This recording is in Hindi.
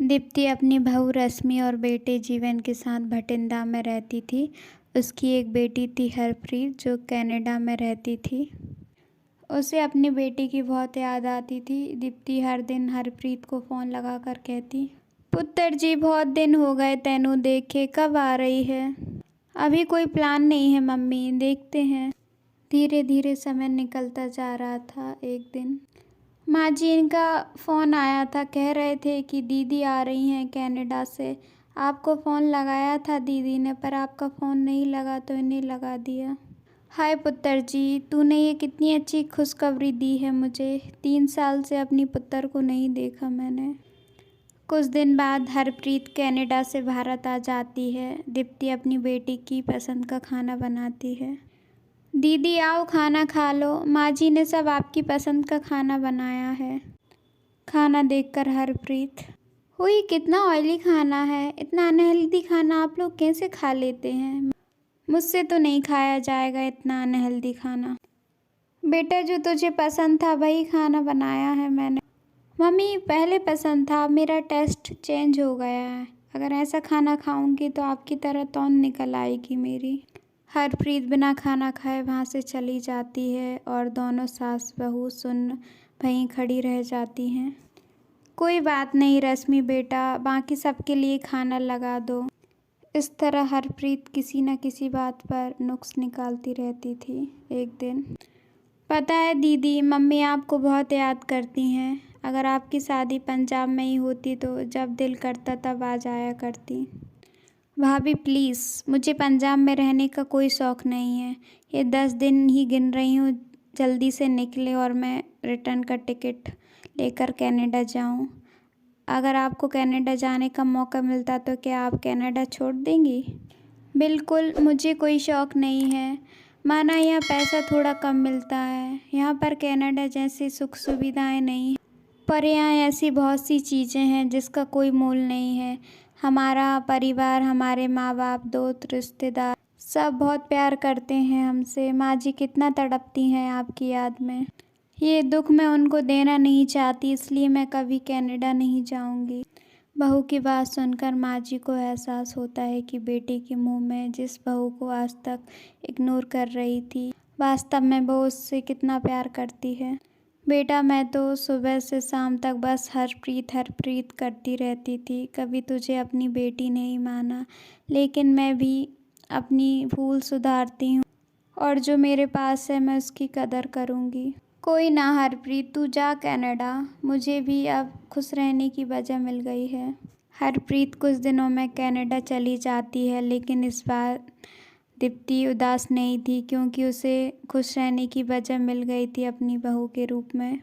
दीप्ति अपनी बहू रश्मि और बेटे जीवन के साथ भटिंडा में रहती थी। उसकी एक बेटी थी हरप्रीत जो कनाडा में रहती थी। उसे अपनी बेटी की बहुत याद आती थी। दीप्ति हर दिन हरप्रीत को फ़ोन लगा कर कहती, पुत्र जी बहुत दिन हो गए तेनू देखे, कब आ रही है? अभी कोई प्लान नहीं है मम्मी, देखते हैं। धीरे धीरे समय निकलता जा रहा था। एक दिन माँ जी इनका फ़ोन आया था, कह रहे थे कि दीदी आ रही हैं कनाडा से। आपको फ़ोन लगाया था दीदी ने, पर आपका फ़ोन नहीं लगा तो इन्हें लगा दिया। हाय पुत्र जी, तूने ये कितनी अच्छी खुशखबरी दी है मुझे। 3 साल से अपनी पुत्र को नहीं देखा मैंने। कुछ दिन बाद हरप्रीत कनाडा से भारत आ जाती है। दीप्ति अपनी बेटी की पसंद का खाना बनाती है। दीदी आओ खाना खा लो, माँ जी ने सब आपकी पसंद का खाना बनाया है। खाना देखकर हरप्रीत, हुई कितना ऑयली खाना है, इतना अनहेल्दी खाना आप लोग कैसे खा लेते हैं? मुझसे तो नहीं खाया जाएगा इतना अनहेल्दी खाना। बेटा जो तुझे पसंद था वही खाना बनाया है मैंने। मम्मी पहले पसंद था, मेरा टेस्ट चेंज हो गया है। अगर ऐसा खाना खाऊंगी तो आपकी तरह तौन निकल आएगी मेरी। हरप्रीत बिना खाना खाए वहाँ से चली जाती है और दोनों सास बहू सुन्न वहीं खड़ी रह जाती हैं। कोई बात नहीं रश्मि बेटा, बाकी सबके लिए खाना लगा दो। इस तरह हरप्रीत किसी न किसी बात पर नुक्स निकालती रहती थी। एक दिन, पता है दीदी मम्मी आपको बहुत याद करती हैं। अगर आपकी शादी पंजाब में ही होती तो जब दिल करता तब आ जाया करती। भाभी प्लीज़, मुझे पंजाब में रहने का कोई शौक़ नहीं है। ये 10 दिन ही गिन रही हूँ, जल्दी से निकले और मैं रिटर्न का टिकट लेकर कनाडा जाऊँ। अगर आपको कनाडा जाने का मौका मिलता तो क्या आप कनाडा छोड़ देंगी? बिल्कुल, मुझे कोई शौक़ नहीं है। माना यहाँ पैसा थोड़ा कम मिलता है, यहाँ पर कनाडा जैसी सुख सुविधाएं नहीं हैं, पर यहाँ ऐसी बहुत सी चीज़ें हैं जिसका कोई मोल नहीं है। हमारा परिवार, हमारे माँ बाप, दोस्त, रिश्तेदार सब बहुत प्यार करते हैं हमसे। माँ जी कितना तड़पती हैं आपकी याद में। ये दुख मैं उनको देना नहीं चाहती, इसलिए मैं कभी कनाडा नहीं जाऊंगी। बहू की बात सुनकर माँ जी को एहसास होता है कि बेटी के मुंह में जिस बहू को आज तक इग्नोर कर रही थी, वास्तव में वो उससे कितना प्यार करती है। बेटा मैं तो सुबह से शाम तक बस हरप्रीत हरप्रीत करती रहती थी, कभी तुझे अपनी बेटी नहीं माना, लेकिन मैं भी अपनी भूल सुधारती हूँ और जो मेरे पास है मैं उसकी कदर करूँगी। कोई ना हरप्रीत, तू जा कनाडा, मुझे भी अब खुश रहने की वजह मिल गई है। हरप्रीत कुछ दिनों में कनाडा चली जाती है, लेकिन इस बार दीप्ति उदास नहीं थी क्योंकि उसे खुश रहने की वजह मिल गई थी अपनी बहू के रूप में।